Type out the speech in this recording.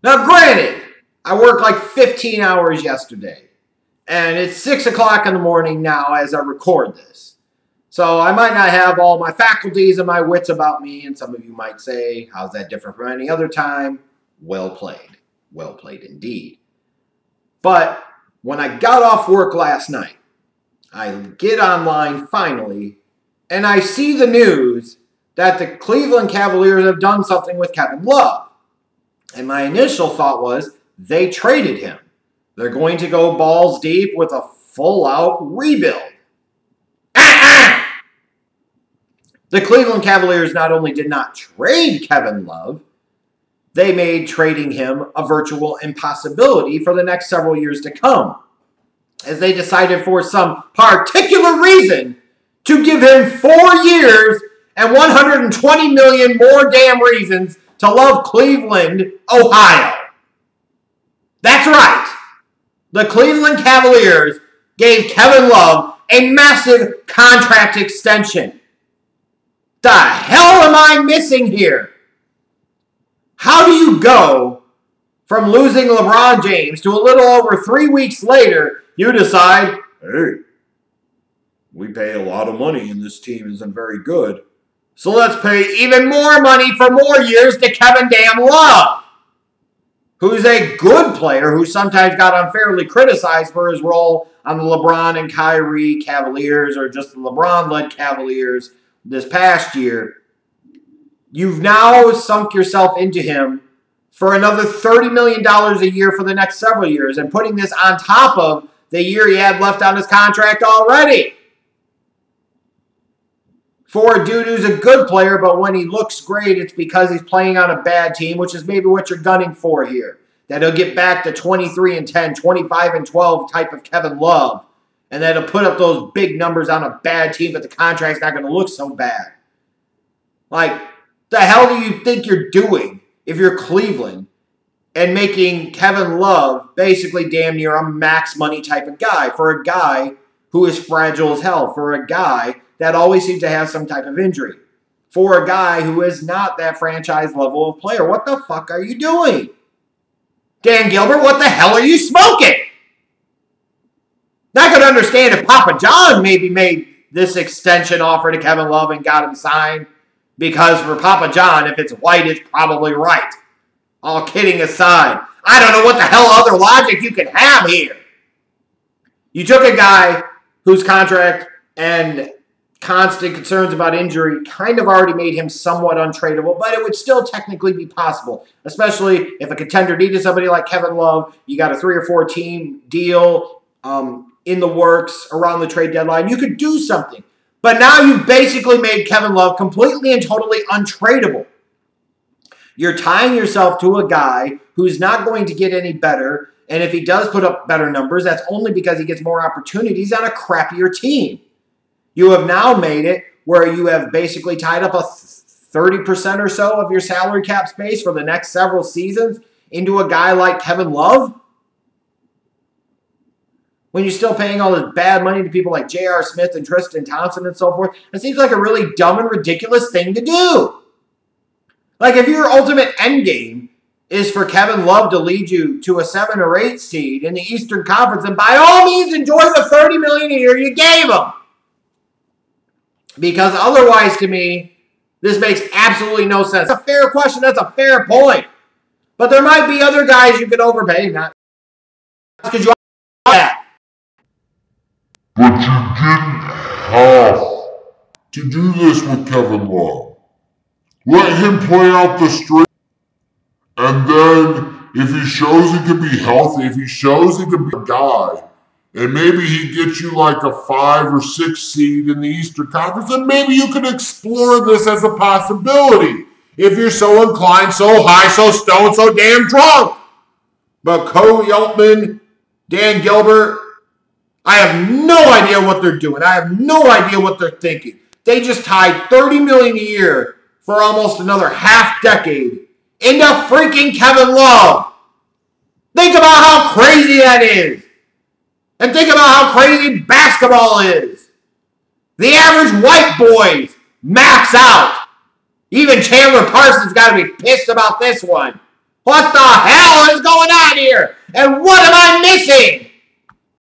Now, granted, I worked like 15 hours yesterday, and it's 6 o'clock in the morning now as I record this. So I might not have all my faculties and my wits about me, and some of you might say, how's that different from any other time? Well played. Well played indeed. But when I got off work last night, I get online finally, and I see the news that the Cleveland Cavaliers have done something with Kevin Love. And my initial thought was, they traded him. They're going to go balls deep with a full-out rebuild. The Cleveland Cavaliers not only did not trade Kevin Love, they made trading him a virtual impossibility for the next several years to come, as they decided for some particular reason to give him 4 years and $120 million more damn reasons to love Cleveland, Ohio. That's right. The Cleveland Cavaliers gave Kevin Love a massive contract extension. The hell am I missing here? How do you go from losing LeBron James to a little over 3 weeks later, you decide, hey, we pay a lot of money and this team isn't very good, so let's pay even more money for more years to Kevin damn Love, who's a good player who sometimes got unfairly criticized for his role on the LeBron and Kyrie Cavaliers, or just the LeBron-led Cavaliers this past year. You've now sunk yourself into him for another $30 million a year for the next several years, and putting this on top of the year he had left on his contract already. For a dude who's a good player, but when he looks great, it's because he's playing on a bad team, which is maybe what you're gunning for here. That he'll get back to 23-10, 25-12 type of Kevin Love, and that he'll put up those big numbers on a bad team, but the contract's not going to look so bad. Like, the hell do you think you're doing if you're Cleveland and making Kevin Love basically damn near a max money type of guy, for a guy who is fragile as hell, for a guy that always seems to have some type of injury, for a guy who is not that franchise level of player? What the fuck are you doing? Dan Gilbert, what the hell are you smoking? Not going to understand if Papa John maybe made this extension offer to Kevin Love and got him signed, because for Papa John, if it's white, it's probably right. All kidding aside, I don't know what the hell other logic you can have here. You took a guy whose contract and constant concerns about injury kind of already made him somewhat untradeable, but it would still technically be possible, especially if a contender needed somebody like Kevin Love. You got a 3 or 4 team deal in the works around the trade deadline. You could do something. But now you've basically made Kevin Love completely and totally untradeable. You're tying yourself to a guy who's not going to get any better, and if he does put up better numbers, that's only because he gets more opportunities on a crappier team. You have now made it where you have basically tied up a 30% or so of your salary cap space for the next several seasons into a guy like Kevin Love, when you're still paying all this bad money to people like J.R. Smith and Tristan Thompson and so forth. It seems like a really dumb and ridiculous thing to do. Like, if your ultimate end game is for Kevin Love to lead you to a 7 or 8 seed in the Eastern Conference, then by all means enjoy the $30 million a year you gave him. Because otherwise, to me, this makes absolutely no sense. That's a fair question. That's a fair point. But there might be other guys you could overpay, not because you that. But you didn't have to do this with Kevin Love. Let him play out the string. And then, if he shows he can be healthy, if he shows he can be a guy, and maybe he gets you like a 5 or 6 seed in the Eastern Conference, and maybe you can explore this as a possibility. If you're so inclined, so high, so stoned, so damn drunk. But Kobe Altman, Dan Gilbert, I have no idea what they're doing. I have no idea what they're thinking. They just tied $30 million a year for almost another half decade into freaking Kevin Love. Think about how crazy that is. And think about how crazy basketball is. The average white boys max out. Even Chandler Parsons got to be pissed about this one. What the hell here. And what am I missing?